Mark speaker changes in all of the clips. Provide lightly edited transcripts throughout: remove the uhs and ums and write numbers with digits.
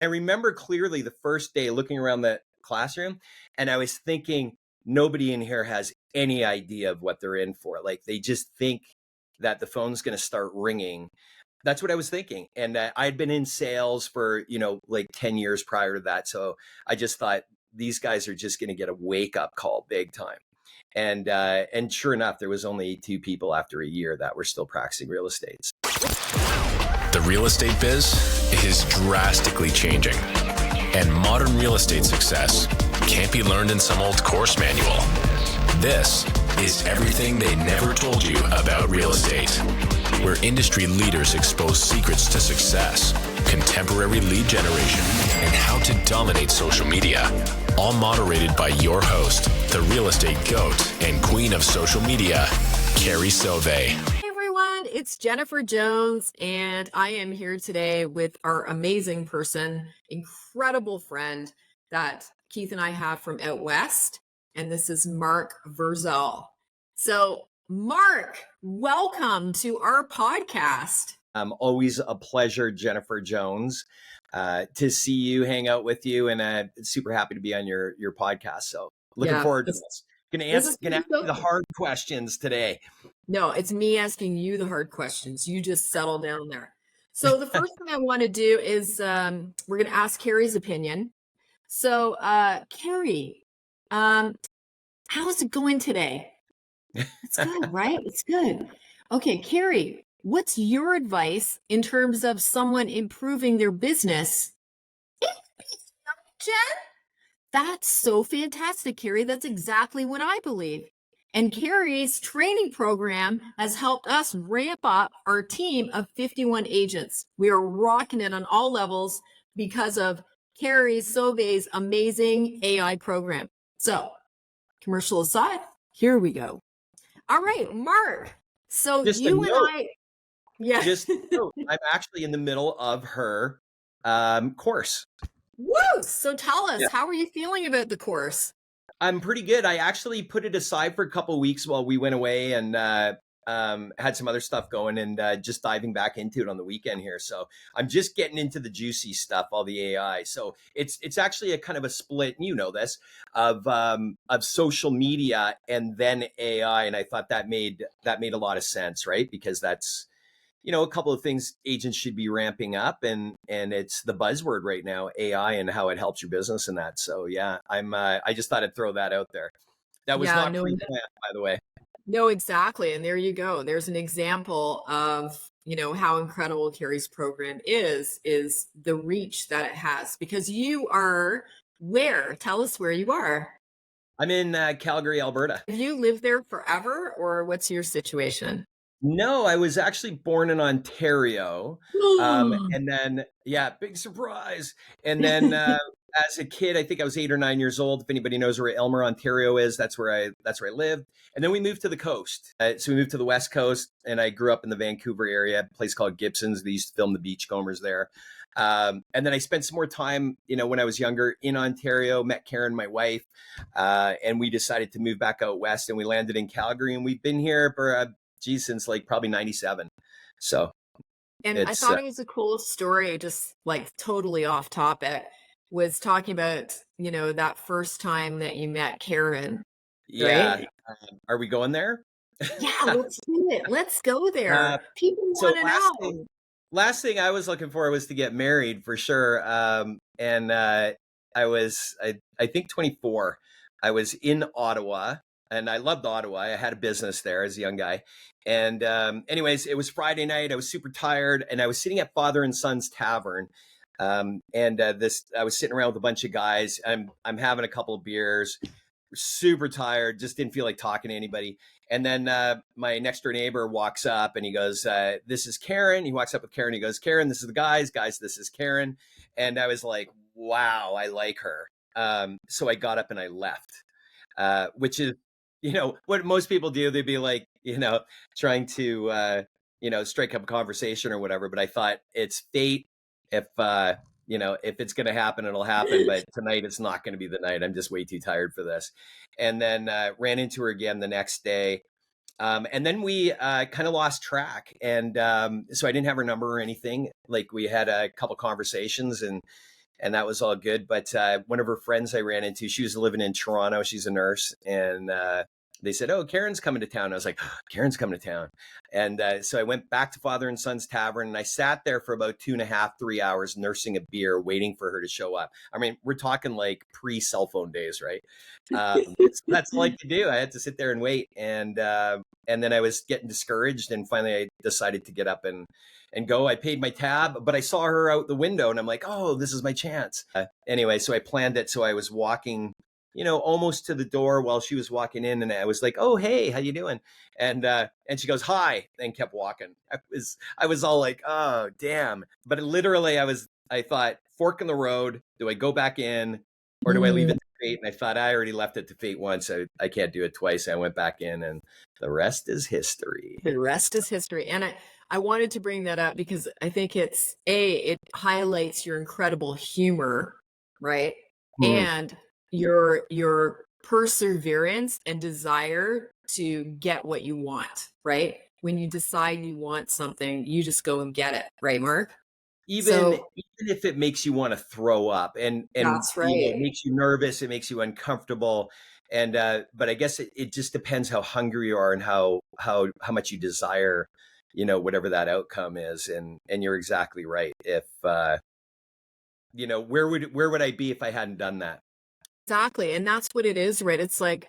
Speaker 1: I remember clearly the first day looking around the classroom, and I was thinking, nobody in here has any idea of what they're in for. Like, they just think that the phone's going to start ringing. That's what I was thinking. And I'd been in sales for, like 10 years prior to that. So I just thought these guys are just going to get a wake up call big time. And sure enough, there was only 2 people after a year that were still practicing real estate.
Speaker 2: The real estate biz is drastically changing, and modern real estate success can't be learned in some old course manual. This is everything they never told you about real estate, where industry leaders expose secrets to success, contemporary lead generation, and how to dominate social media. All moderated by your host, the real estate goat and queen of social media, Carrie Soave.
Speaker 3: It's Jennifer Jones, and I am here today with our amazing person, incredible friend that Keith and I have from out west, and this is Mark Verzyl. So, Mark, welcome to our podcast.
Speaker 1: Always a pleasure, Jennifer Jones, to see you, hang out with you, and super happy to be on your podcast. So, looking forward to this. Gonna ask you the hard questions today.
Speaker 3: No, it's me asking you the hard questions. You just settle down there. So the first thing I want to do is we're going to ask Carrie's opinion. So Carrie, how's it going today? It's good, right? It's good. Okay, Carrie, what's your advice in terms of someone improving their business? Jen? That's so fantastic, Carrie. That's exactly what I believe. And Carrie's training program has helped us ramp up our team of 51 agents. We are rocking it on all levels because of Carrie's Soave's amazing AI program. So, commercial aside, here we go. All right, Mark. So
Speaker 1: just
Speaker 3: you and I, yeah.
Speaker 1: I'm actually in the middle of her course.
Speaker 3: Woo! So tell us, how are you feeling about the course?
Speaker 1: I'm pretty good. I actually put it aside for a couple of weeks while we went away and had some other stuff going, and just diving back into it on the weekend here. So I'm just getting into the juicy stuff, all the AI. So it's actually a kind of a split, and you know this, of social media and then AI. And I thought that made a lot of sense, right? Because that's, a couple of things agents should be ramping up, and it's the buzzword right now, AI, and how it helps your business and that. So yeah, I just thought I'd throw that out there. That was not pre-planned, by the way.
Speaker 3: No, exactly. And there you go. There's an example of, how incredible Carrie's program is the reach that it has, because you are where? Tell us where you are.
Speaker 1: I'm in Calgary, Alberta.
Speaker 3: Have you lived there forever, or what's your situation?
Speaker 1: No, I was actually born in Ontario. And then, big surprise. And then as a kid, I think I was 8 or 9 years old. If anybody knows where Elmer, Ontario is, that's where I lived. And then we moved to the coast. So we moved to the West Coast, and I grew up in the Vancouver area, a place called Gibson's. They used to film the Beachcombers there. And then I spent some more time, when I was younger in Ontario, met Karen, my wife, and we decided to move back out west, and we landed in Calgary, and we've been here for since like probably 97. So,
Speaker 3: and I thought it was a cool story, just like totally off topic, was talking about, that first time that you met Karen.
Speaker 1: Yeah.
Speaker 3: Right?
Speaker 1: Are we going there?
Speaker 3: Yeah, let's do it. Let's go there. People want to know.
Speaker 1: Last thing I was looking for was to get married, for sure. And I was, I think 24. I was in Ottawa. And I loved Ottawa. I had a business there as a young guy. And anyways, it was Friday night. I was super tired, and I was sitting at Father and Son's Tavern. I was sitting around with a bunch of guys. I'm having a couple of beers, super tired, just didn't feel like talking to anybody. And then my next door neighbor walks up, and he goes, "This is Karen." He walks up with Karen. He goes, "Karen, this is the guys. Guys, this is Karen." And I was like, wow, I like her. So I got up and I left, which is, what most people do. They'd be like, trying to, strike up a conversation or whatever. But I thought, it's fate. If it's going to happen, it'll happen. But tonight, it's not going to be the night. I'm just way too tired for this. And then ran into her again the next day. And then we kind of lost track. And so I didn't have her number or anything. Like, we had a couple conversations, and and that was all good. But one of her friends I ran into, she was living in Toronto. She's a nurse, and they said, "Oh, Karen's coming to town." I was like, "Karen's coming to town," and so I went back to Father and Son's Tavern, and I sat there for about 2.5, 3 hours, nursing a beer, waiting for her to show up. I mean, we're talking like pre-cell phone days, right? So that's all I could do. I had to sit there and wait, and then I was getting discouraged, and finally I decided to get up and go. I paid my tab, but I saw her out the window, and I'm like, "Oh, this is my chance." Anyway, so I planned it. So I was walking, almost to the door while she was walking in, and I was like, "Oh, hey, how you doing?" And she goes, "Hi," and kept walking. I was all like, "Oh, damn!" But literally, I thought, fork in the road. Do I go back in, or do I leave it to fate? And I thought, I already left it to fate once. I can't do it twice. I went back in, and the rest is history.
Speaker 3: The rest is history. And I wanted to bring that up because I think it highlights your incredible humor, right? And your perseverance and desire to get what you want, right? When you decide you want something, you just go and get it, right, Mark?
Speaker 1: Even if it makes you want to throw up, and
Speaker 3: That's right.
Speaker 1: it makes you nervous, it makes you uncomfortable, and but I guess it just depends how hungry you are and how much you desire, whatever that outcome is. And you're exactly right. If where would I be if I hadn't done that?
Speaker 3: Exactly. And that's what it is, right? It's like,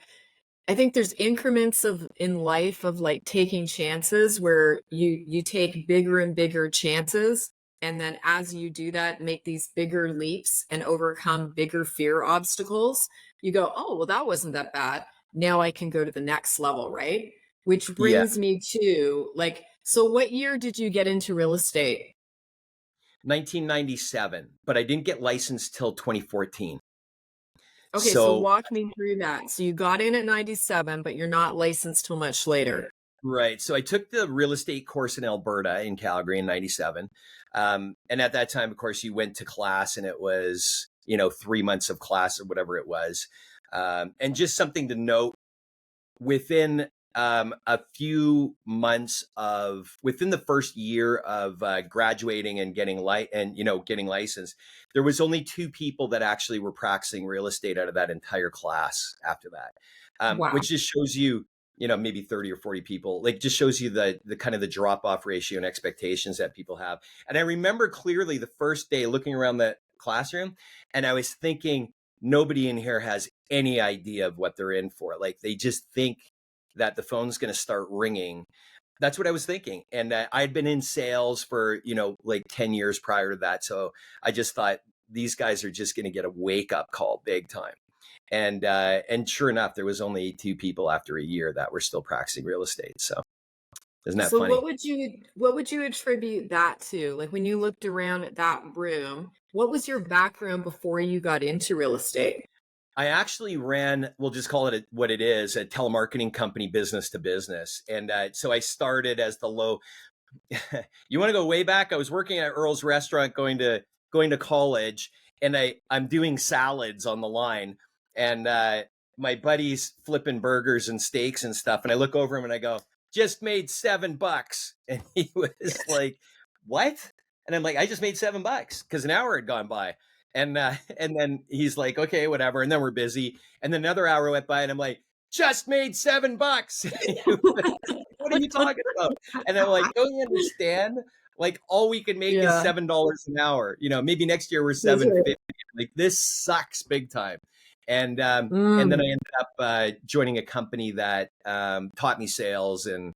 Speaker 3: I think there's increments in life of like taking chances where you take bigger and bigger chances. And then as you do that, make these bigger leaps and overcome bigger fear obstacles, you go, "Oh, well, that wasn't that bad. Now I can go to the next level," right? Which
Speaker 1: Yeah.
Speaker 3: brings me to like, so what year did you get into real estate?
Speaker 1: 1997, but I didn't get licensed till 2014.
Speaker 3: Okay, so walk me through that. So you got in at 97, but you're not licensed till much later.
Speaker 1: Right. So I took the real estate course in Alberta, in Calgary, in 97. And at that time, of course, you went to class, and it was, 3 months of class or whatever it was. And just something to note, within a few months within the first year of graduating and getting licensed, there was only 2 people that actually were practicing real estate out of that entire class after that.
Speaker 3: Wow.
Speaker 1: Which just shows you, maybe 30 or 40 people, like, just shows you the kind of the drop off ratio and expectations that people have. And I remember clearly the first day looking around the classroom, and I was thinking, nobody in here has any idea of what they're in for. Like, they just think that the phone's going to start ringing. That's what I was thinking. And I had been in sales for, like 10 years prior to that. So I just thought, these guys are just going to get a wake up call big time. And sure enough, there was only 2 people after a year that were still practicing real estate. So isn't that funny?
Speaker 3: What would you attribute that to? Like, when you looked around at that room, what was your background before you got into real estate?
Speaker 1: I actually ran, we'll just call it what it is, a telemarketing company, business to business. And so I started as the low. You want to go way back? I was working at Earl's Restaurant, going to college, and I'm doing salads on the line, and my buddy's flipping burgers and steaks and stuff, and I look over him and I go, "Just made $7," and he was like, "What?" And I'm like, "I just made $7," because an hour had gone by. And then he's like, "Okay, whatever." And then we're busy. And then another hour went by, and I'm like, "Just made $7." What are you talking about? And I'm like, "Don't you understand? Like, all we can make is $7 an hour. Maybe next year we're $7.50. Like, this sucks big time." And then I ended up joining a company that taught me sales, and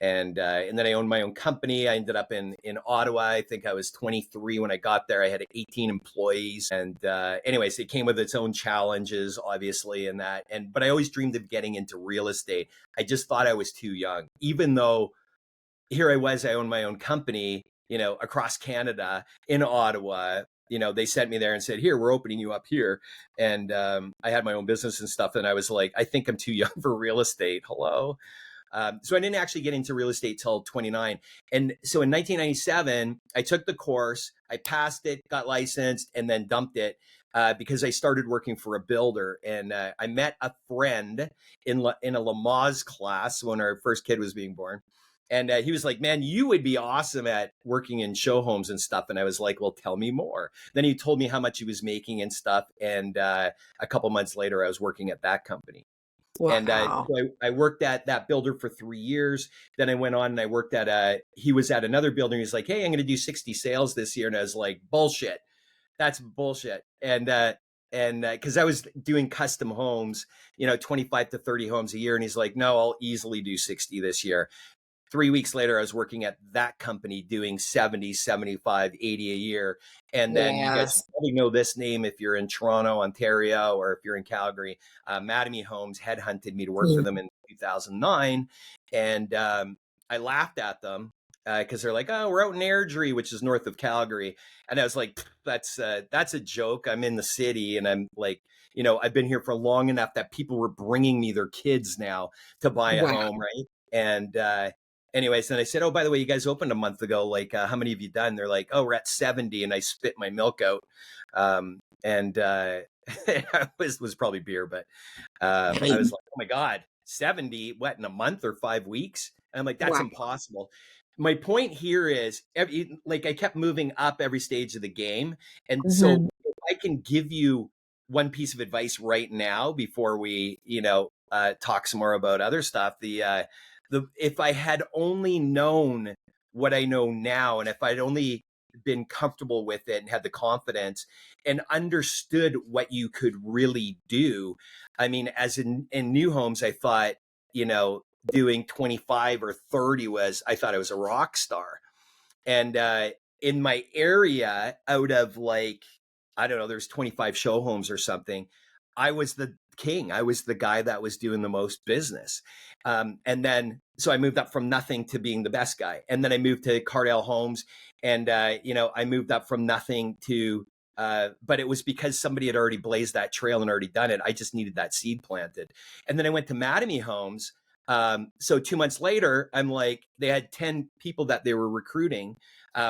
Speaker 1: then I owned my own company. I ended up in Ottawa. I think I was 23 when I got there. I had 18 employees, and anyways, it came with its own challenges, obviously, but I always dreamed of getting into real estate. I just thought I was too young, even though here I was. I owned my own company, across Canada, in Ottawa. They sent me there and said, "Here, we're opening you up here." And I had my own business and stuff. And I was like, I think I'm too young for real estate. Hello. So I didn't actually get into real estate till 29. And so in 1997, I took the course, I passed it, got licensed, and then dumped it because I started working for a builder. And I met a friend in a Lamaze class when our first kid was being born. And he was like, man, you would be awesome at working in show homes and stuff. And I was like, well, tell me more. Then he told me how much he was making and stuff. And a couple months later, I was working at that company. And
Speaker 3: Wow.
Speaker 1: so I worked at that builder for 3 years. Then I went on and I worked at he was at another builder. He's like, hey, I'm going to do 60 sales this year. And I was like, bullshit. That's bullshit. And because I was doing custom homes, 25 to 30 homes a year. And he's like, no, I'll easily do 60 this year. 3 weeks later, I was working at that company doing 70, 75, 80 a year. And then you guys
Speaker 3: Yes.
Speaker 1: probably know this name if you're in Toronto, Ontario, or if you're in Calgary. Mattamy Homes headhunted me to work for them in 2009. And I laughed at them because they're like, oh, we're out in Airdrie, which is north of Calgary. And I was like, that's a joke. I'm in the city. And I'm like, I've been here for long enough that people were bringing me their kids now to buy a
Speaker 3: Wow.
Speaker 1: home, right? And anyways, then I said, oh, by the way, you guys opened a month ago. Like, how many have you done? They're like, oh, we're at 70. And I spit my milk out. It was probably beer, but I was like, oh my God, 70, what, in a month or 5 weeks? And I'm like, that's
Speaker 3: Wow.
Speaker 1: impossible. My point here is, like, I kept moving up every stage of the game. And so if I can give you one piece of advice right now before we, talk some more about other stuff, if I had only known what I know now, and if I'd only been comfortable with it and had the confidence and understood what you could really do. I mean, as in new homes, I thought, doing 25 or 30 I thought I was a rock star. And in my area, out of like, I don't know, there's 25 show homes or something, I was the king. I was the guy that was doing the most business. And then, so I moved up from nothing to being the best guy. And then I moved to Cardell Homes and, I moved up from nothing to, but it was because somebody had already blazed that trail and already done it. I just needed that seed planted. And then I went to Mattamy Homes. So 2 months later, I'm like, they had 10 people that they were recruiting.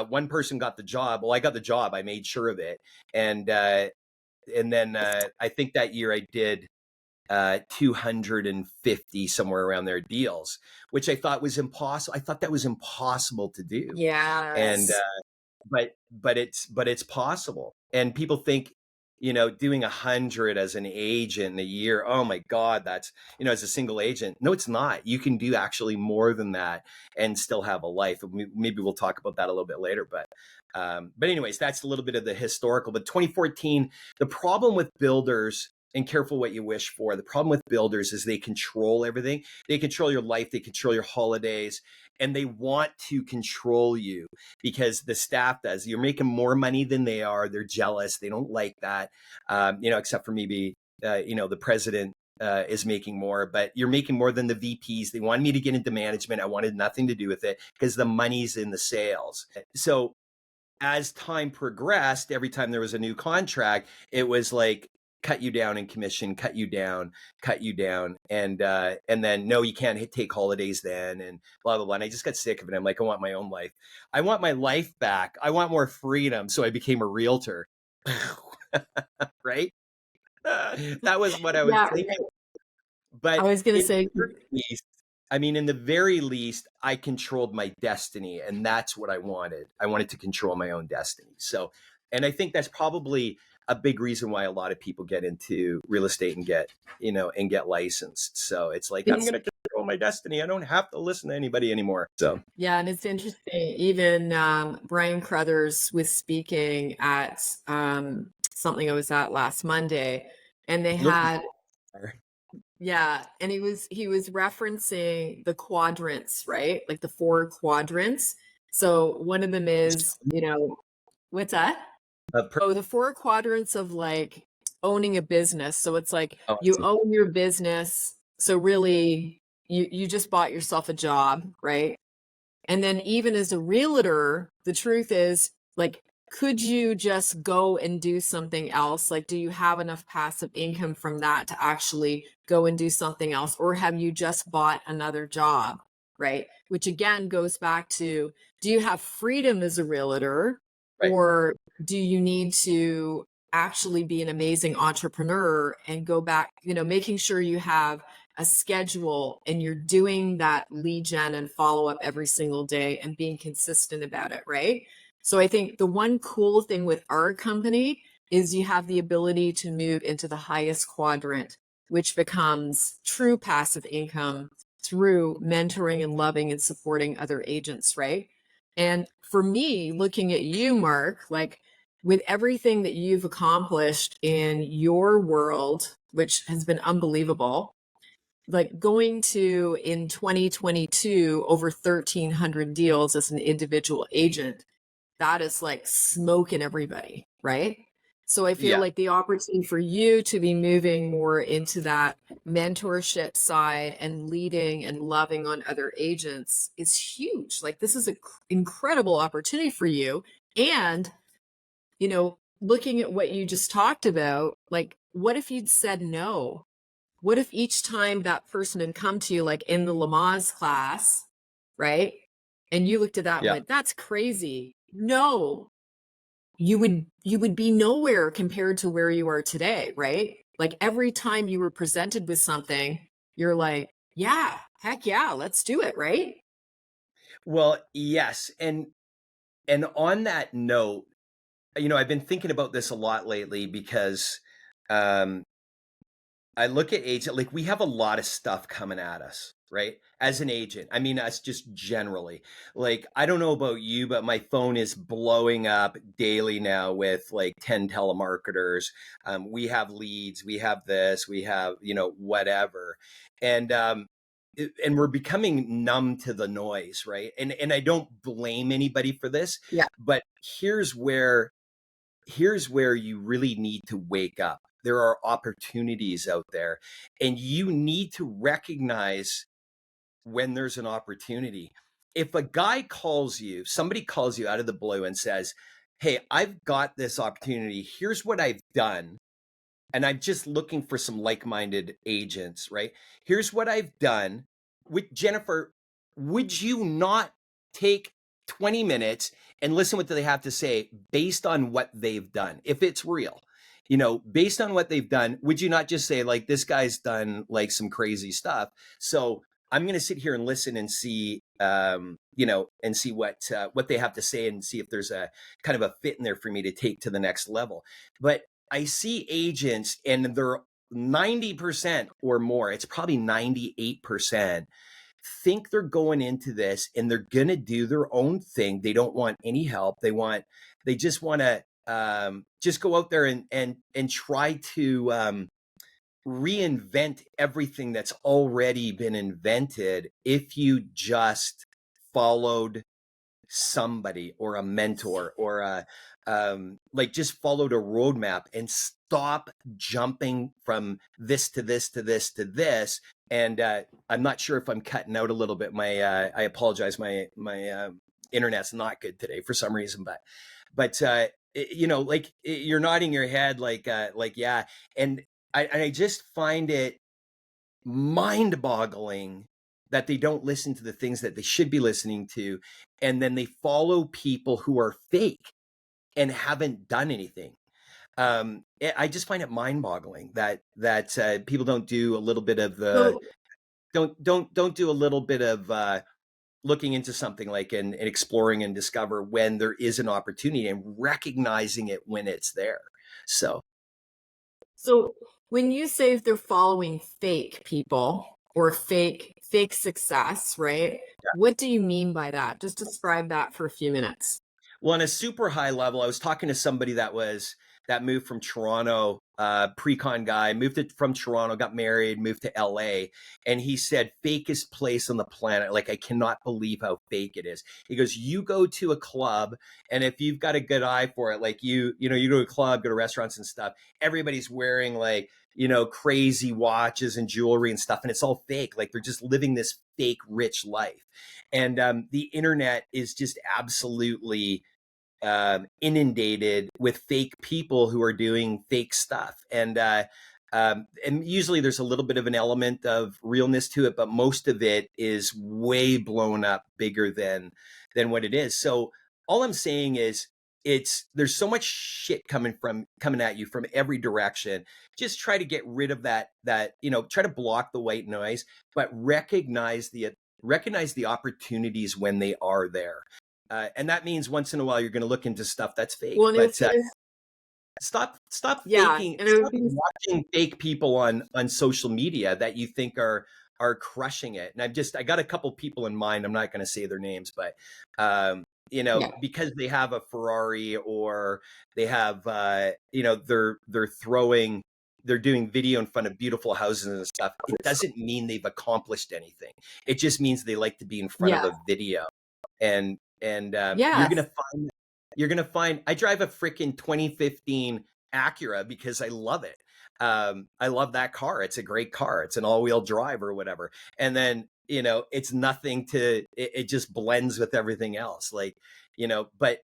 Speaker 1: One person got the job. Well, I got the job. I made sure of it. And then I think that year I did 250 somewhere around there deals, which I thought was impossible. I thought that was impossible to do. And
Speaker 3: Yes.
Speaker 1: but it's possible. And people think, doing 100 as an agent in a year, oh my God, that's, as a single agent. No, it's not. You can do actually more than that and still have a life. Maybe we'll talk about that a little bit later. But anyways, that's a little bit of the historical. But 2014, the problem with builders, and careful what you wish for, the problem with builders is they control everything. They control your life. They control your holidays. And they want to control you because the staff does. You're making more money than they are. They're jealous. They don't like that, except for maybe, the president is making more, but you're making more than the VPs. They wanted me to get into management. I wanted nothing to do with it because the money's in the sales. So as time progressed, every time there was a new contract, it was like, cut you down in commission, cut you down. And then, no, you can't take holidays then, and blah, blah, blah. And I just got sick of it. I'm like, I want my own life. I want my life back. I want more freedom. So I became a realtor. Right? That was what I was thinking. But
Speaker 3: I was going to say,
Speaker 1: in the very least, I controlled my destiny, and that's what I wanted. I wanted to control my own destiny. So, and I think that's probably a big reason why a lot of people get into real estate and get licensed. So it's like, I'm going to control my destiny. I don't have to listen to anybody anymore. So
Speaker 3: yeah, and it's interesting. Even Brian Crothers was speaking at something I was at last Monday, and they had, and he was referencing the quadrants, right? Like the 4 quadrants. So one of them is, what's that? The 4 quadrants of like owning a business. So it's like you own your business. So really you just bought yourself a job, right? And then even as a realtor, the truth is, like, could you just go and do something else? Like, do you have enough passive income from that to actually go and do something else? Or have you just bought another job, right? Which again goes back to, do you have freedom as a realtor? Right. Or do you need to actually be an amazing entrepreneur and go back, making sure you have a schedule and you're doing that lead gen and follow up every single day and being consistent about it, right? So I think the one cool thing with our company is you have the ability to move into the highest quadrant, which becomes true passive income through mentoring and loving and supporting other agents, right? And for me, looking at you, Mark, like with everything that you've accomplished in your world, which has been unbelievable, like going to in 2022 over 1,300 deals as an individual agent, that is like smoking everybody, right? So I feel
Speaker 1: Yeah.
Speaker 3: like the opportunity for you to be moving more into that mentorship side and leading and loving on other agents is huge. Like this is an incredible opportunity for you. And, you know, looking at what you just talked about, like what if you'd said no? What if each time that person had come to you, like in the Lamaze class, right? And you looked at that and
Speaker 1: Yeah.
Speaker 3: went, that's crazy. No, you would be nowhere compared to where you are today, right? Like every time you were presented with something, you're like, yeah, heck yeah, let's do it, right?
Speaker 1: Well, yes. And on that note, I've been thinking about this a lot lately because um, I look at agent, like we have a lot of stuff coming at us, right? As an agent, I mean, us just generally. Like, I don't know about you, but my phone is blowing up daily now with like 10 telemarketers. We have leads, we have this, we have, whatever. And, and we're becoming numb to the noise, right? And I don't blame anybody for this,
Speaker 3: Yeah.
Speaker 1: but here's where you really need to wake up. There are opportunities out there, and you need to recognize when there's an opportunity. If somebody calls you out of the blue and says, "Hey, I've got this opportunity. Here's what I've done. And I'm just looking for some like-minded agents, right? Here's what I've done. With Jennifer, would you not take 20 minutes and listen what they have to say based on what they've done? If it's real, based on what they've done, would you not just say like, this guy's done like some crazy stuff? So I'm going to sit here and listen and see, and see what they have to say and see if there's a kind of a fit in there for me to take to the next level. But I see agents and they're 90% or more, it's probably 98%, think they're going into this and they're going to do their own thing. They don't want any help. They just want to just go out there and try to reinvent everything that's already been invented if you just followed somebody or a mentor or like just followed a roadmap and stop jumping from this to this to this to this. And I'm not sure if I'm cutting out a little bit. I apologize. My internet's not good today for some reason, but like you're nodding your head like yeah. And I just find it mind-boggling that they don't listen to the things that they should be listening to, and then they follow people who are fake and haven't done anything. I just find it mind-boggling that people don't do a little bit of the
Speaker 3: So,
Speaker 1: don't do a little bit of looking into something like and exploring and discover when there is an opportunity and recognizing it when it's there.
Speaker 3: so when you say if they're following fake people or fake success, right? What do you mean by that? Just describe that for a few minutes.
Speaker 1: Well, on a super high level, I was talking to somebody that moved from Toronto, pre-con guy, from Toronto, got married, moved to LA, and he said, fakest place on the planet. Like, I cannot believe how fake it is. He goes, you go to a club, and if you've got a good eye for it, like you go to a club, go to restaurants and stuff, everybody's wearing like, crazy watches and jewelry and stuff, and it's all fake. Like they're just living this fake rich life. And the internet is just absolutely inundated with fake people who are doing fake stuff. And usually there's a little bit of an element of realness to it, but most of it is way blown up bigger than what it is. So all I'm saying is there's so much shit coming at you from every direction. Just try to get rid of that, try to block the white noise, but recognize the opportunities when they are there. And that means once in a while you're going to look into stuff that's fake.
Speaker 3: Well,
Speaker 1: But stop
Speaker 3: yeah,
Speaker 1: faking,
Speaker 3: and
Speaker 1: stop watching fake people on social media that you think are crushing it. And I got a couple people in mind. I'm not going to say their names, but
Speaker 3: yeah.
Speaker 1: because they have a Ferrari, or they have they're doing video in front of beautiful houses and stuff, it doesn't mean they've accomplished anything. It just means they like to be in front of a video. And
Speaker 3: Yes.
Speaker 1: you're gonna find I drive a freaking 2015 Acura because I love it. I love that car. It's a great car. It's an all-wheel drive or whatever. And then, it's nothing it just blends with everything else. Like, but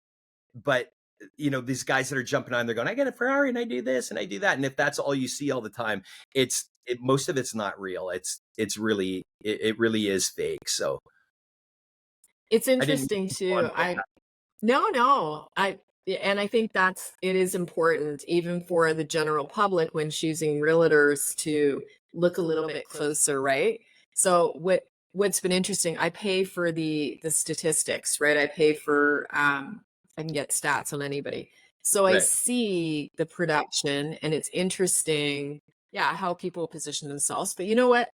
Speaker 1: these guys that are jumping on, they're going, I got a Ferrari and I do this and I do that. And if that's all you see all the time, most of it's not real. It really is fake. So
Speaker 3: It's interesting too. No. And I think it is important even for the general public when choosing realtors to look a little bit closer, right? So what's been interesting, I pay for the statistics, right? I pay for I can get stats on anybody. So I see the production, and it's interesting, how people position themselves. But you know what?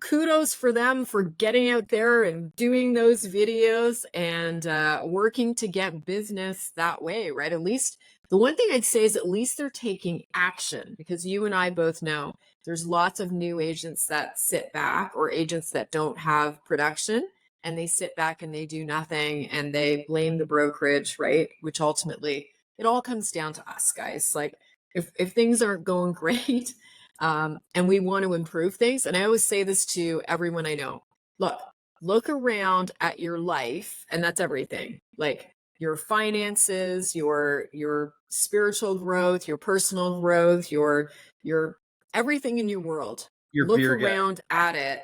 Speaker 3: Kudos for them for getting out there and doing those videos and working to get business that way, right? At least the one thing I'd say is at least they're taking action, because you and I both know there's lots of new agents that sit back, or agents that don't have production, and they sit back and they do nothing and they blame the brokerage, right? Which ultimately it all comes down to us, guys. Like if things aren't going great, and we want to improve things. And I always say this to everyone I know. Look around at your life, and that's everything. Like your finances, your spiritual growth, your personal growth, your everything in your world. Look around at it.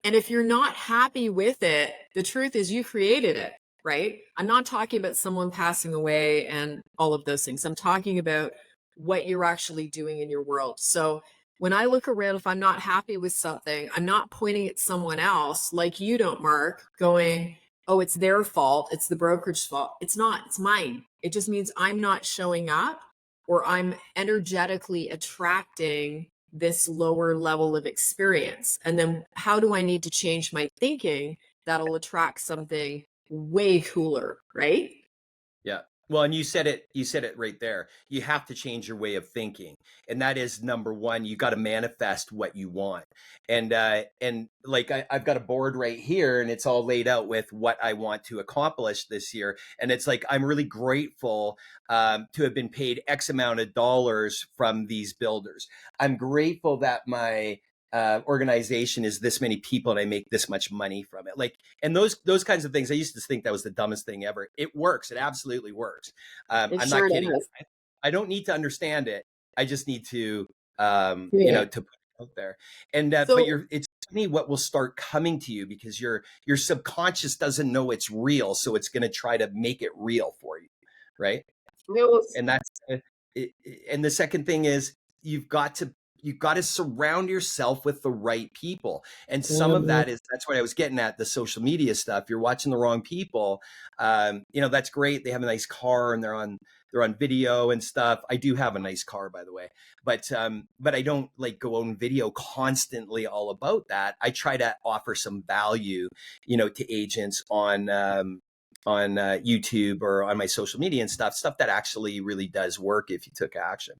Speaker 3: And if you're not happy with it, the truth is you created it, right? I'm not talking about someone passing away and all of those things. I'm talking about what you're actually doing in your world. So when I look around, if I'm not happy with something, I'm not pointing at someone else like you don't, Mark, going, oh, it's their fault. It's the brokerage fault. It's not, it's mine. It just means I'm not showing up, or I'm energetically attracting this lower level of experience. And then how do I need to change my thinking that'll attract something way cooler, right?
Speaker 1: Yeah. Well, and you said it right there. You have to change your way of thinking. And that is number one. You got to manifest what you want. And like I've got a board right here, and it's all laid out with what I want to accomplish this year. And it's like, I'm really grateful to have been paid X amount of dollars from these builders. I'm grateful that my organization is this many people and I make this much money from it. Like, and those kinds of things, I used to think that was the dumbest thing ever. It works. It absolutely works. I'm not kidding. I don't need to understand it. I just need to, to put it out there. And, but it's to me what will start coming to you, because your subconscious doesn't know it's real. So it's going to try to make it real for you. Right. And that's, and the second thing is you've got to surround yourself with the right people. And some of that's what I was getting at, the social media stuff. You're watching the wrong people. That's great. They have a nice car and they're on video and stuff. I do have a nice car, by the way, but I don't like go on video constantly all about that. I try to offer some value, to agents on YouTube or on my social media and stuff that actually really does work if you took action.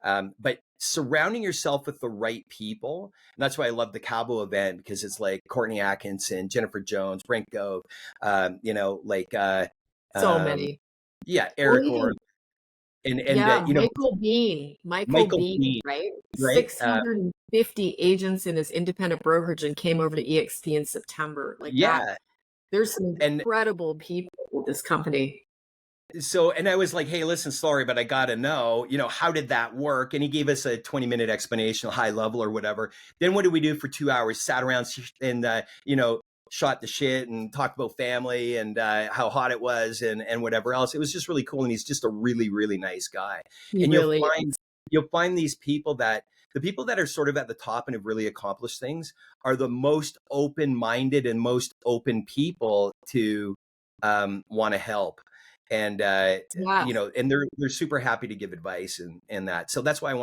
Speaker 1: But surrounding yourself with the right people. And that's why I love the Cabo event, because it's like Courtney Atkinson, Jennifer Jones, Brent Gove,
Speaker 3: so many.
Speaker 1: Yeah. Eric Orr. And
Speaker 3: Michael Bean, right? 650 agents in his independent brokerage and came over to eXp in September. That. There's some incredible people with this company.
Speaker 1: So, and I was like, hey, listen, sorry, but I got to know, how did that work? And he gave us a 20-minute explanation, high level or whatever. Then what did we do for 2 hours? Sat around and, shot the shit and talked about family and how hot it was and whatever else. It was just really cool. And he's just a really, really nice guy.
Speaker 3: He
Speaker 1: And
Speaker 3: really is.
Speaker 1: you'll find these people that the people that are sort of at the top and have really accomplished things are the most open-minded and most open people to want to help. And
Speaker 3: Yeah.
Speaker 1: and they're super happy to give advice and that. So that's why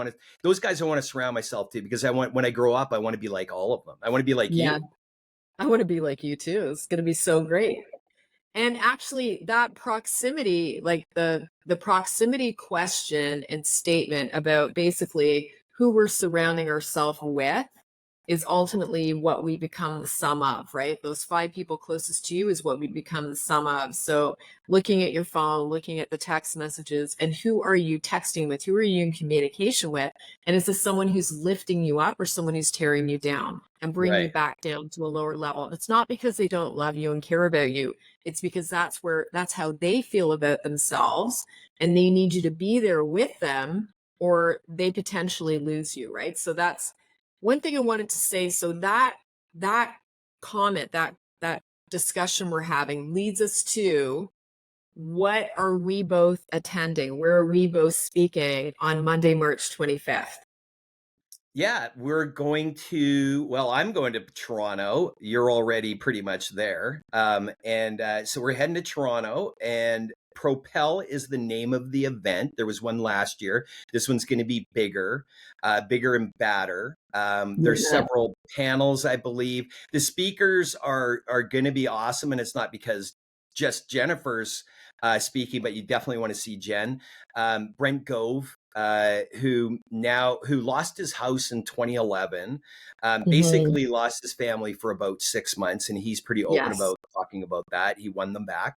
Speaker 1: those guys I want to surround myself to, because when I grow up, I want to be like all of them. I want to be like
Speaker 3: Yeah.
Speaker 1: you.
Speaker 3: I want to be like you too. It's going to be so great. And actually that proximity, like the proximity question and statement about basically who we're surrounding ourselves with is ultimately what we become the sum of, right? Those 5 people closest to you is what we become the sum of. So looking at your phone, looking at the text messages, and who are you texting with? Who are you in communication with? And is this someone who's lifting you up or someone who's tearing you down and bringing you
Speaker 1: Right.
Speaker 3: back down to a lower level? It's not because they don't love you and care about you. It's because that's how they feel about themselves, and they need you to be there with them or they potentially lose you, right? So that's one thing I wanted to say. So that comment, that discussion we're having leads us to, what are we both attending? Where are we both speaking on Monday, March 25th?
Speaker 1: Yeah, I'm going to Toronto. You're already pretty much there. So we're heading to Toronto, and Propel is the name of the event. There was one last year. This one's going to be bigger and badder. There's
Speaker 3: Yeah.
Speaker 1: several panels, I believe. The speakers are going to be awesome, and it's not because just Jennifer's speaking, but you definitely want to see Jen. Brent Gove, who lost his house in 2011,
Speaker 3: Mhm.
Speaker 1: basically lost his family for about 6 months, and he's pretty open
Speaker 3: Yes.
Speaker 1: about talking about that. He won them back.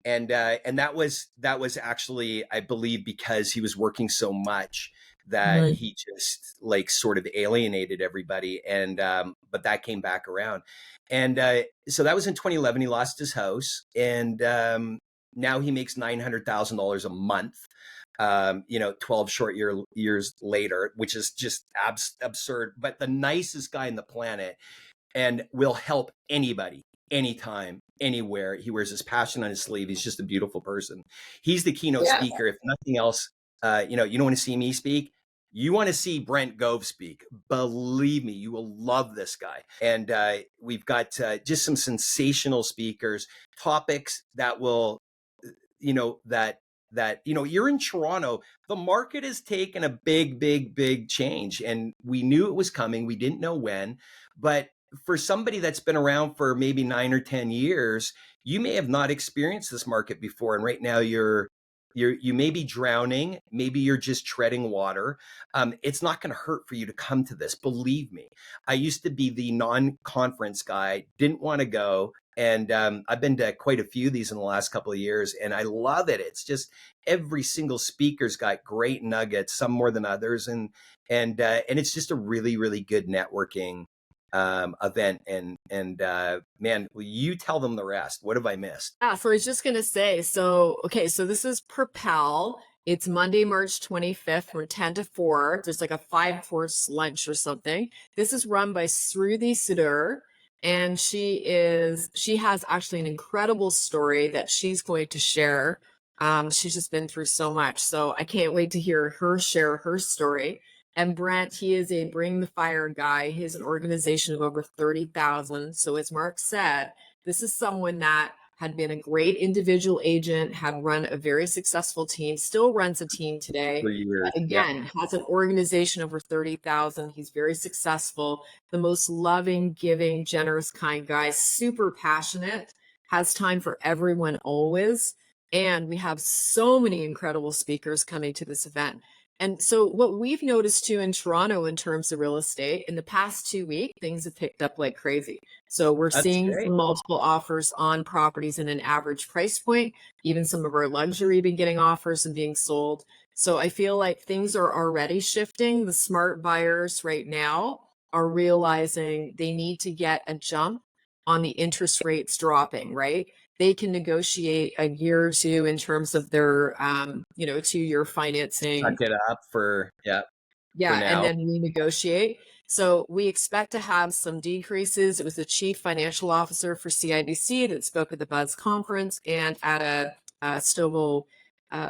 Speaker 1: And that was actually, I believe, because he was working so much that
Speaker 3: Right.
Speaker 1: he just like sort of alienated everybody. And but that came back around. And so that was in 2011. He lost his house, and now he makes $900,000 a month. 12 years later, which is just absurd. But the nicest guy on the planet, and will help anybody, anytime, anywhere. He wears his passion on his sleeve. He's just a beautiful person. He's the keynote
Speaker 3: Yeah.
Speaker 1: speaker. If nothing else, you don't want to see me speak. You want to see Brent Gove speak. Believe me, you will love this guy. And we've got just some sensational speakers, topics that will, you're in Toronto. The market has taken a big change, and we knew it was coming. We didn't know when, but for somebody that's been around for maybe 9 or 10 years, you may have not experienced this market before. And right now you may be drowning. Maybe you're just treading water. It's not going to hurt for you to come to this. Believe me. I used to be the non-conference guy, didn't want to go. And I've been to quite a few of these in the last couple of years, and I love it. It's just every single speaker's got great nuggets, some more than others. And it's just a really, really good networking event. And man, will you tell them the rest? What have I missed?
Speaker 3: Yeah, so I was just gonna say, so okay, so this is Propel. It's Monday, March 25th from 10 to 4. There's like a 5-course lunch or something. This is run by Sruthi Sudur, and she has actually an incredible story that she's going to share. She's just been through so much. So I can't wait to hear her share her story. And Brent, he is a Bring the Fire guy. He has an organization of over 30,000. So as Mark said, this is someone that had been a great individual agent, had run a very successful team, still runs a team today.
Speaker 1: For years.
Speaker 3: But
Speaker 1: Yeah.
Speaker 3: again, has an organization over 30,000. He's very successful, the most loving, giving, generous, kind guy, super passionate, has time for everyone always. And we have so many incredible speakers coming to this event. And so what we've noticed too in Toronto in terms of real estate, in the past 2 weeks, things have picked up like crazy. So we're
Speaker 1: That's
Speaker 3: seeing
Speaker 1: great.
Speaker 3: some multiple offers on properties in an average price point. Even some of our luxury have been getting offers and being sold. So I feel like things are already shifting. The smart buyers right now are realizing they need to get a jump on the interest rates dropping, right? They can negotiate a year or two in terms of their, 2-year financing.
Speaker 1: Suck it up for, yeah. for
Speaker 3: Yeah, and
Speaker 1: now.
Speaker 3: then renegotiate. So we expect to have some decreases. It was the chief financial officer for CIBC that spoke at the Buzz conference and at a Stovall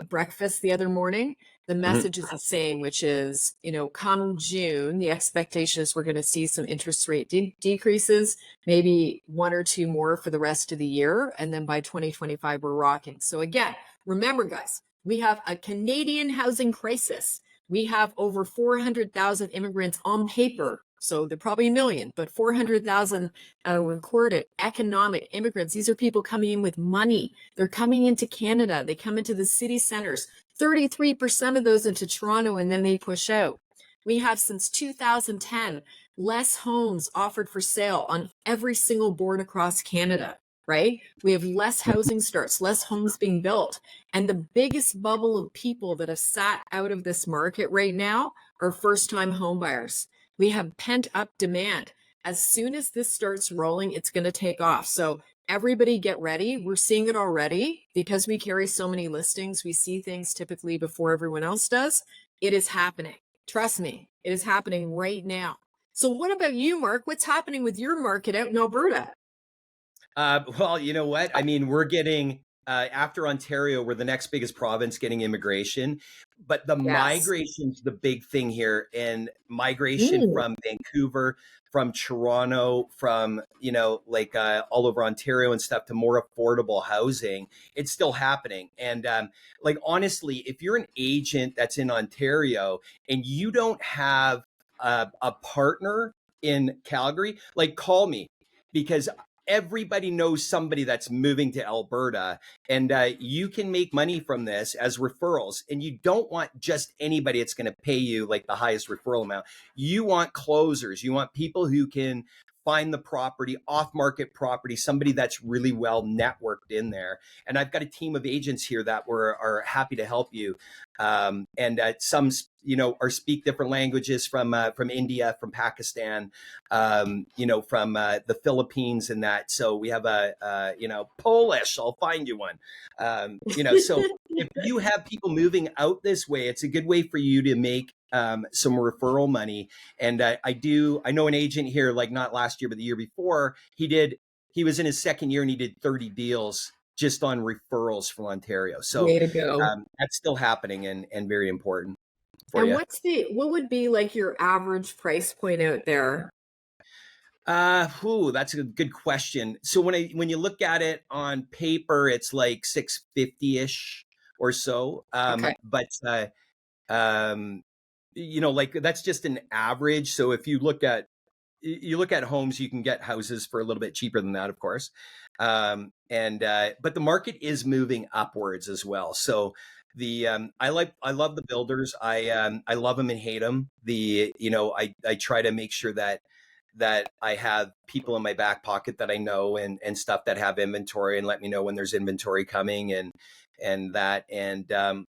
Speaker 3: breakfast the other morning. The
Speaker 1: Mhm.
Speaker 3: message is the same, which is, come June, the expectation is we're going to see some interest rate decreases, maybe one or two more for the rest of the year. And then by 2025, we're rocking. So again, remember, guys, we have a Canadian housing crisis. We have over 400,000 immigrants on paper. So they're probably a million, but 400,000 recorded economic immigrants. These are people coming in with money. They're coming into Canada. They come into the city centers. 33% of those into Toronto, and then they push out. We have since 2010 less homes offered for sale on every single board across Canada, right? We have less housing starts, less homes being built. And the biggest bubble of people that have sat out of this market right now are first-time home buyers. We have pent up demand. As soon as this starts rolling, it's going to take off. So everybody get ready. We're seeing it already because we carry so many listings. We see things typically before everyone else does. It is happening. Trust me, it is happening right now. So what about you, Mark? What's happening with your market out in Alberta?
Speaker 1: Well, you know what? I mean, we're getting after Ontario, we're the next biggest province getting immigration, but the
Speaker 3: Yes.
Speaker 1: migration's the big thing here, and migration
Speaker 3: Mm.
Speaker 1: from Vancouver, from Toronto, from like all over Ontario and stuff to more affordable housing. It's still happening, and like honestly, if you're an agent that's in Ontario and you don't have a partner in Calgary, like call me because everybody knows somebody that's moving to Alberta, and you can make money from this as referrals. And you don't want just anybody that's going to pay you like the highest referral amount. You want closers. You want people who can find the property, off market property, somebody that's really well networked in there. And I've got a team of agents here that are happy to help you. And some, are speak different languages from India, from Pakistan, from the Philippines and that. So we have Polish. I'll find you one. So if you have people moving out this way, it's a good way for you to make some referral money. And I know an agent here, like not last year, but the year before, he was in his second year and he did 30 deals just on referrals from Ontario. So
Speaker 3: Way to go.
Speaker 1: that's still happening and very important for
Speaker 3: And
Speaker 1: you.
Speaker 3: what would be like your average price point out there?
Speaker 1: That's a good question. So when you look at it on paper, it's like 650-ish or so.
Speaker 3: Okay.
Speaker 1: But like that's just an average. So if you look at homes, you can get houses for a little bit cheaper than that, of course. But the market is moving upwards as well. So I love the builders. I love them and hate them. I try to make sure that I have people in my back pocket that I know and stuff that have inventory and let me know when there's inventory coming and that. And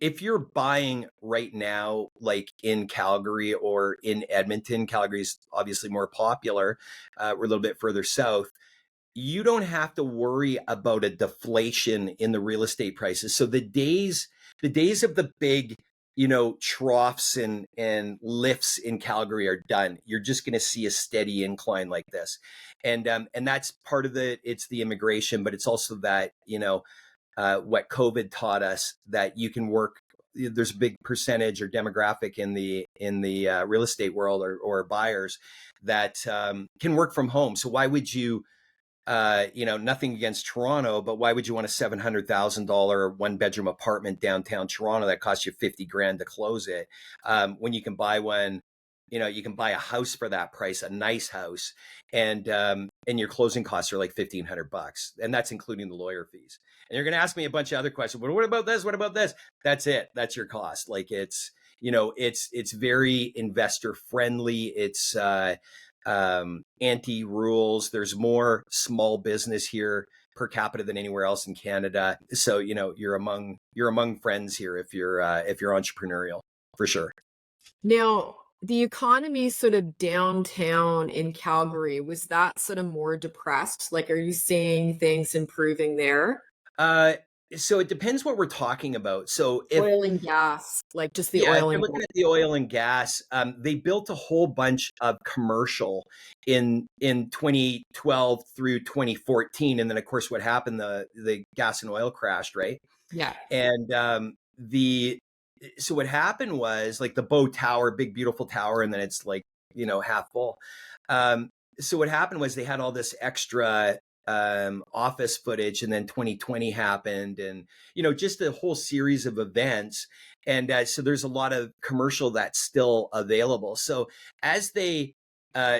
Speaker 1: if you're buying right now, like in Calgary or in Edmonton, Calgary's obviously more popular. We're a little bit further south. You don't have to worry about a deflation in the real estate prices. So the days of the big, troughs and lifts in Calgary are done. You're just going to see a steady incline like this. And that's part of it's the immigration, but it's also that, what COVID taught us, that you can work. There's a big percentage or demographic in the real estate world or buyers that can work from home. So why would you, nothing against Toronto, but why would you want a $700,000 one-bedroom apartment downtown Toronto that costs you $50,000 to close it, when you can buy one? You can buy a house for that price, a nice house, and your closing costs are like $1,500, and that's including the lawyer fees. And you're going to ask me a bunch of other questions. But what about this? What about this? That's it. That's your cost. Like it's very investor friendly. It's anti-rules. There's more small business here per capita than anywhere else in Canada. So you're among friends here if you're entrepreneurial, for sure.
Speaker 3: Now, the economy sort of downtown in Calgary, was that sort of more depressed? Like, are you seeing things improving there?
Speaker 1: Uh, So it depends what we're talking about. So if
Speaker 3: Oil and gas, like just the
Speaker 1: Yeah, if
Speaker 3: oil
Speaker 1: you're
Speaker 3: and
Speaker 1: looking
Speaker 3: gas.
Speaker 1: at the oil and gas, they built a whole bunch of commercial in 2012 through 2014, and then of course what happened, the gas and oil crashed, right?
Speaker 3: Yeah.
Speaker 1: And the so what happened was like the Bow Tower, big beautiful tower, and then it's like half full. Um, so what happened was they had all this extra office footage, and then 2020 happened, and just a whole series of events, and so there's a lot of commercial that's still available. So as they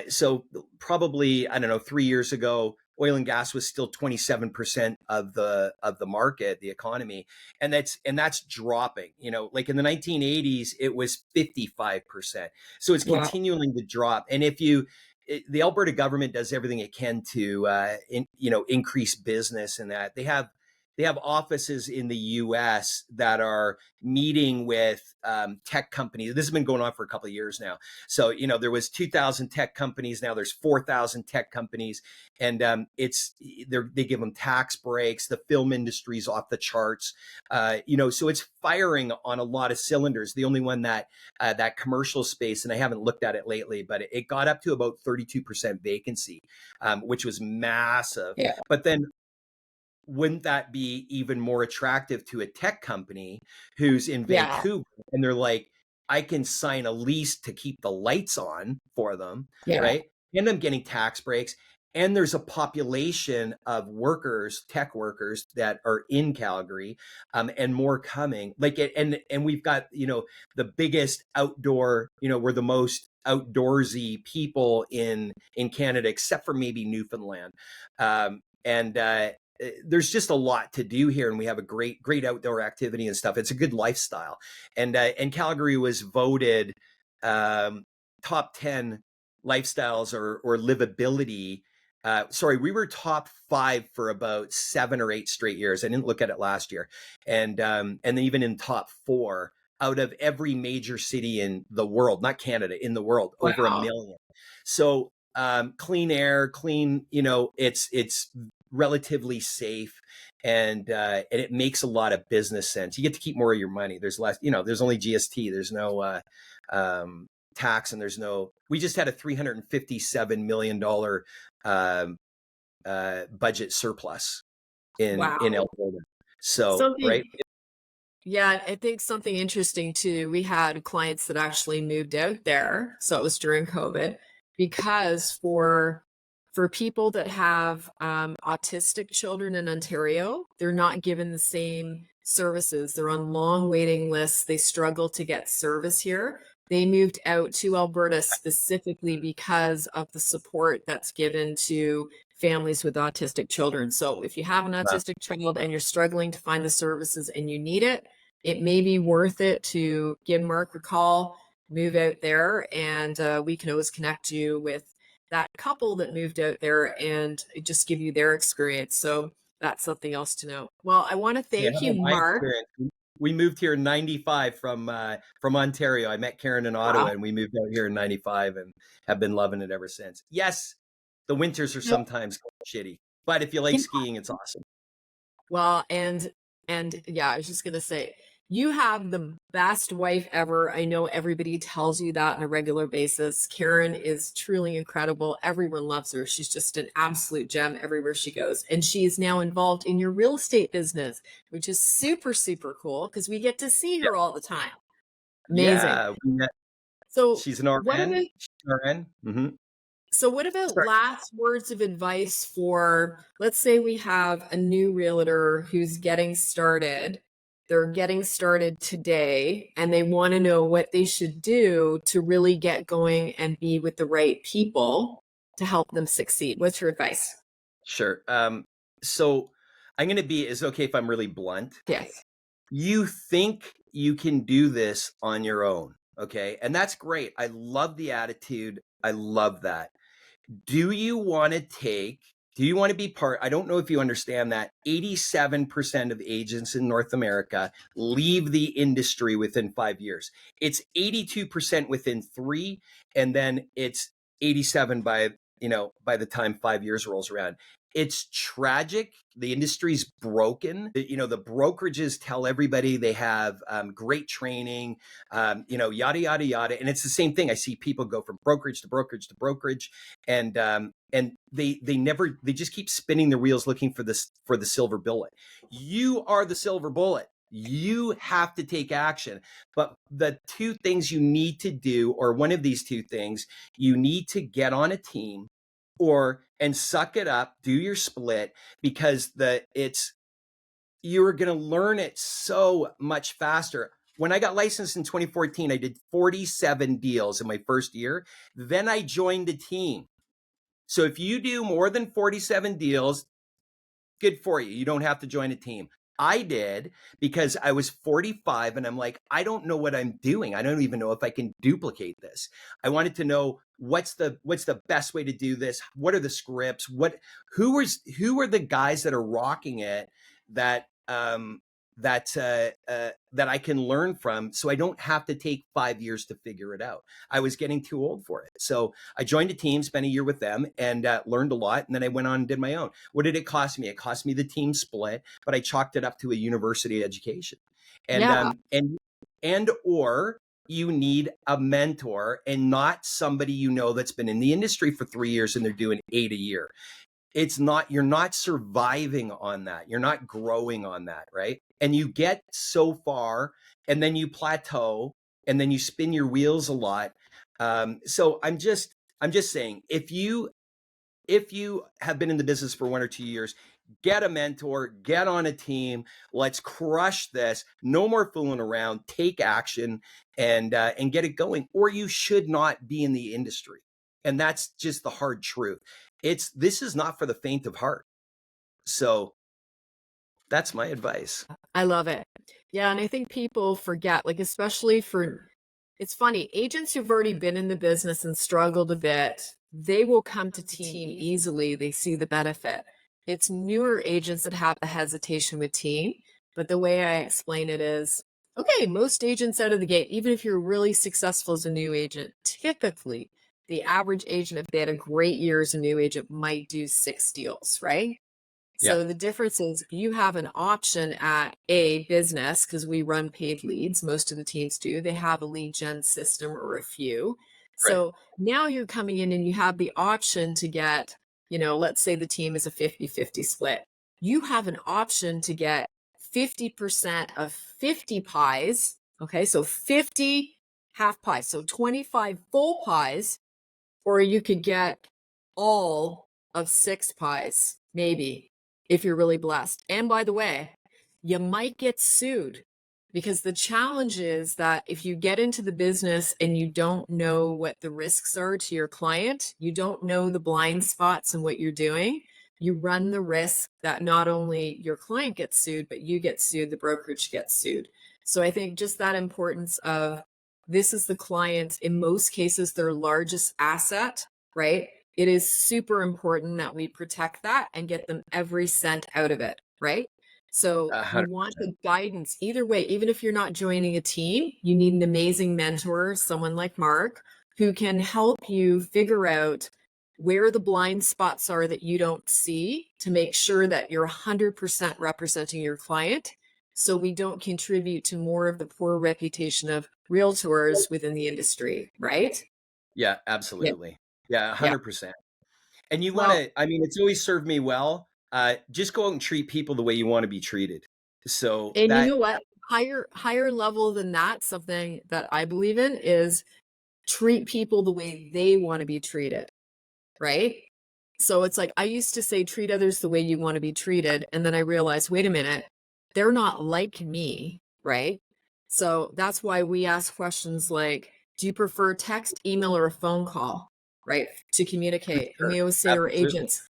Speaker 1: so probably, I don't know, 3 years ago, oil and gas was still 27% of the market, the economy, and that's dropping. Like in the 1980s, it was 55%. So it's
Speaker 3: Yeah.
Speaker 1: continuing to drop. And the Alberta government does everything it can to increase business, and that they have offices in the U.S. that are meeting with tech companies. This has been going on for a couple of years now. So there was 2,000 tech companies. Now there's 4,000 tech companies, and they give them tax breaks. The film industry's off the charts. So it's firing on a lot of cylinders. The only one that commercial space, and I haven't looked at it lately, but it got up to about 32% vacancy, which was massive.
Speaker 3: Yeah.
Speaker 1: But then wouldn't that be even more attractive to a tech company who's in
Speaker 3: Yeah.
Speaker 1: Vancouver, and they're like, I can sign a lease to keep the lights on for them,
Speaker 3: Yeah.
Speaker 1: right? And I'm getting tax breaks. And there's a population of workers, tech workers, that are in Calgary, and more coming. And we've got the biggest outdoor. We're the most outdoorsy people in Canada, except for maybe Newfoundland. And there's just a lot to do here, and we have a great outdoor activity and stuff. It's a good lifestyle, and Calgary was voted top 10 lifestyles or livability. Sorry, we were top 5 for about 7 or 8 straight years. I didn't look at it last year, and then even in top 4 out of every major city in the world, not Canada, in the world, over a
Speaker 3: Wow.
Speaker 1: million. So clean air, clean, it's relatively safe, and it makes a lot of business sense. You get to keep more of your money. There's less, there's only GST. There's no tax, and we just had a $357 million budget surplus in
Speaker 3: Wow.
Speaker 1: Alberta. So,
Speaker 3: Something,
Speaker 1: right.
Speaker 3: yeah, I think something interesting too. We had clients that actually moved out there. So it was during COVID, because for people that have autistic children in Ontario, they're not given the same services. They're on long waiting lists. They struggle to get service here. They moved out to Alberta specifically because of the support that's given to families with autistic children. So if you have an autistic child and you're struggling to find the services and you need it, it may be worth it to give Mark a call, move out there, and we can always connect you with that couple that moved out there and just give you their experience. So that's something else to know. Well, I want to
Speaker 1: Yeah,
Speaker 3: thank you,
Speaker 1: my
Speaker 3: Mark.
Speaker 1: experience. We moved here in '95 from Ontario. I met Karen in Ottawa,
Speaker 3: Wow.
Speaker 1: and we moved out here in '95 and have been loving it ever since. Yes, the winters are
Speaker 3: Yep.
Speaker 1: sometimes shitty, but if you like
Speaker 3: Yeah.
Speaker 1: skiing, it's awesome.
Speaker 3: Well, and yeah, I was just gonna say, you have the best wife ever. I know everybody tells you that on a regular basis. Karen is truly incredible. Everyone loves her. She's just an absolute gem everywhere she goes. And she's now involved in your real estate business, which is super, super cool because we get to see
Speaker 1: Yeah,
Speaker 3: her all the time. Amazing.
Speaker 1: yeah.
Speaker 3: So
Speaker 1: She's an
Speaker 3: what
Speaker 1: RN.
Speaker 3: about
Speaker 1: She's an RN. Mm-hmm.
Speaker 3: So what about
Speaker 1: Sorry.
Speaker 3: last words of advice for, let's say we have a new realtor who's getting started. They're getting started today and they want to know what they should do to really get going and be with the right people to help them succeed. What's your advice?
Speaker 1: Sure. So I'm going to be, is it okay if I'm really blunt?
Speaker 3: Yes.
Speaker 1: You think you can do this on your own. Okay. And that's great. I love the attitude. I love that. Do you want to be part? I don't know if you understand that 87% of agents in North America leave the industry within 5 years. It's 82% within 3, and then it's 87 by by the time 5 years rolls around. It's tragic. The industry's broken. The brokerages tell everybody they have great training, yada, yada, yada. And it's the same thing. I see people go from brokerage to brokerage to brokerage, and they just keep spinning the wheels looking for the silver bullet. You are the silver bullet. You have to take action. But the two things you need to do, or one of these two things, you need to get on a team and suck it up, do your split, because you're going to learn it so much faster. When I got licensed in 2014, I did 47 deals in my first year. Then I joined a team. So if you do more than 47 deals, good for you. You don't have to join a team. I did, because I was 45 and I'm like, I don't know what I'm doing. I don't even know if I can duplicate this. I wanted to know what's the best way to do this? What are the scripts? Who are the guys that are rocking it that I can learn from, so I don't have to take 5 years to figure it out. I was getting too old for it. So I joined a team, spent a year with them, and learned a lot. And then I went on and did my own. What did it cost me? It cost me the team split, but I chalked it up to a university education. Or you need a mentor, and not somebody that's been in the industry for 3 years and they're doing 8 a year. You're not surviving on that. You're not growing on that, right? And you get so far and then you plateau and then you spin your wheels a lot. So I'm just saying, if you have been in the business for 1 or 2 years, get a mentor, get on a team. Let's crush this. No more fooling around. Take action and get it going, or you should not be in the industry. And that's just the hard truth. This is not for the faint of heart. So that's my advice.
Speaker 3: I love it. Yeah. And I think people forget, especially it's funny, agents who've already been in the business and struggled a bit, they will come to team easily. They see the benefit. It's newer agents that have the hesitation with team. But the way I explain it is, okay, most agents out of the gate, even if you're really successful as a new agent, typically the average agent, if they had a great year as a new agent, might do 6 deals, right?
Speaker 1: Yeah.
Speaker 3: So the difference is you have an option at a business, because we run paid leads. Most of the teams do. They have a lead gen system or a few. Right. So now you're coming in and you have the option to get, let's say the team is a 50-50 split. You have an option to get 50% of 50 pies. Okay. So 50 half pies. So 25 full pies, or you could get all of 6 pies, maybe, if you're really blessed. And by the way, you might get sued, because the challenge is that if you get into the business and you don't know what the risks are to your client, you don't know the blind spots and what you're doing, you run the risk that not only your client gets sued, but you get sued, the brokerage gets sued. So I think just that importance of, this is the client, in most cases, their largest asset, right? It is super important that we protect that and get them every cent out of it, right? So
Speaker 1: 100%.
Speaker 3: you want the guidance either way. Even if you're not joining a team, you need an amazing mentor, someone like Mark, who can help you figure out where the blind spots are that you don't see, to make sure that you're 100% representing your client, so we don't contribute to more of the poor reputation of realtors within the industry, right?
Speaker 1: Yeah, absolutely. Yeah, 100%. And you
Speaker 3: Well-
Speaker 1: want to, it's always served me well. Just go out and treat people the way you want to be treated. So
Speaker 3: And you know what? Higher level than that, something that I believe in is treat people the way they want to be treated, right? So it's like, I used to say, treat others the way you want to be treated. And then I realized, wait a minute, they're not like me, right? So that's why we ask questions like, do you prefer text, email, or a phone call, right? To communicate.
Speaker 1: Sure.
Speaker 3: And we always say to our agents,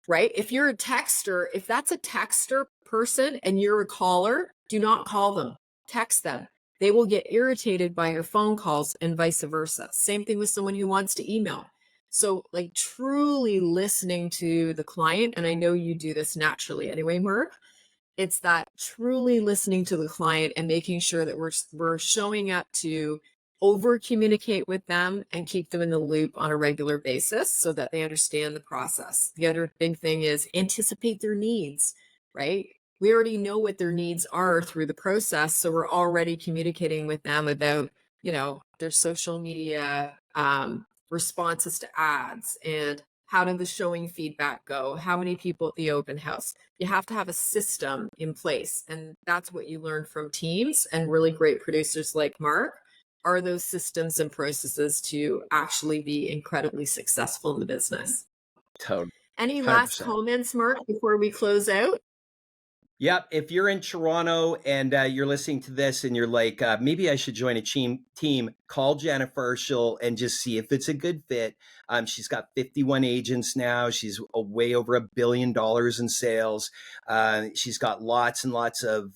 Speaker 3: right? If you're a texter, if that's a texter person and you're a caller, do not call them, text them. They will get irritated by your phone calls and vice versa. Same thing with someone who wants to email. So truly listening to the client, and I know you do this naturally anyway, Mark, it's that truly listening to the client and making sure that we're showing up to over communicate with them and keep them in the loop on a regular basis so that they understand the process. The other big thing is anticipate their needs, right? We already know what their needs are through the process. So we're already communicating with them about, their social media responses to ads, and how did the showing feedback go? How many people at the open house? You have to have a system in place. And that's what you learn from teams and really great producers like Mark, are those systems and processes to actually be incredibly successful in the business.
Speaker 1: Totally.
Speaker 3: Any
Speaker 1: 100%.
Speaker 3: last comments, Mark, before we close out?
Speaker 1: Yep. If you're in Toronto and you're listening to this and you're like, maybe I should join a team, call Jennifer. She'll just see if it's a good fit. She's got 51 agents now. She's way over $1 billion in sales. She's got lots and lots of,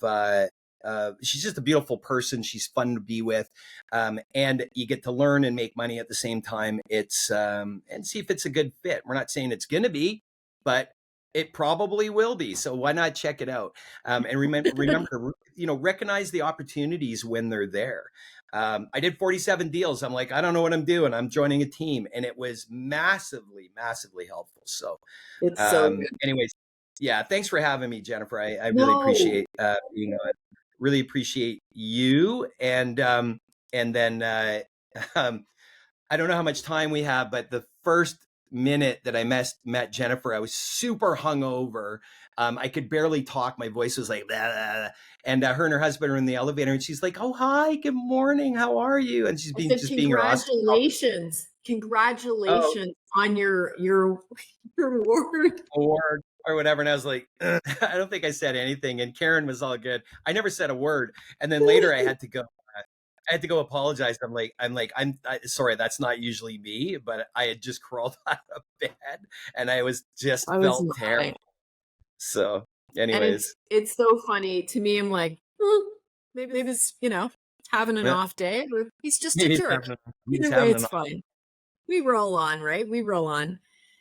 Speaker 1: she's just a beautiful person. She's fun to be with. And you get to learn and make money at the same time. It's, and see if it's a good fit. We're not saying it's going to be, but it probably will be. So why not check it out? And remember to, recognize the opportunities when they're there. I did 47 deals. I'm like, I don't know what I'm doing. I'm joining a team. And it was massively, massively helpful. So,
Speaker 3: it's so good.
Speaker 1: anyways, yeah, thanks for having me, Jennifer. I
Speaker 3: No.
Speaker 1: really appreciate being on. Really appreciate you. And then I don't know how much time we have, but the first minute that I met Jennifer, I was super hungover. I could barely talk. My voice was like, blah, blah, blah. And her and her husband are in the elevator, and she's like, "Oh, hi, good morning, how are you?" And she's being being her awesome.
Speaker 3: Congratulations on your award.
Speaker 1: Or whatever. And I was like, I don't think I said anything. And Karen was all good. I never said a word. And then later I had to go. I had to go apologize. I'm sorry. That's not usually me, but I had just crawled out of bed and I felt terrible. So anyways,
Speaker 3: and it's so funny to me. I'm like, maybe this, having an off day, or he's just a jerk. Either way, it's fine. We roll on, right? We roll on.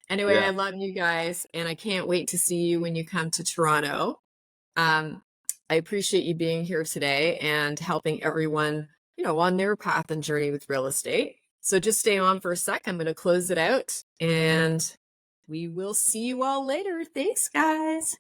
Speaker 3: Anyway, yeah. I love you guys, and I can't wait to see you when you come to Toronto. I appreciate you being here today and helping everyone, on their path and journey with real estate. So just stay on for a sec. I'm going to close it out, and we will see you all later. Thanks, guys.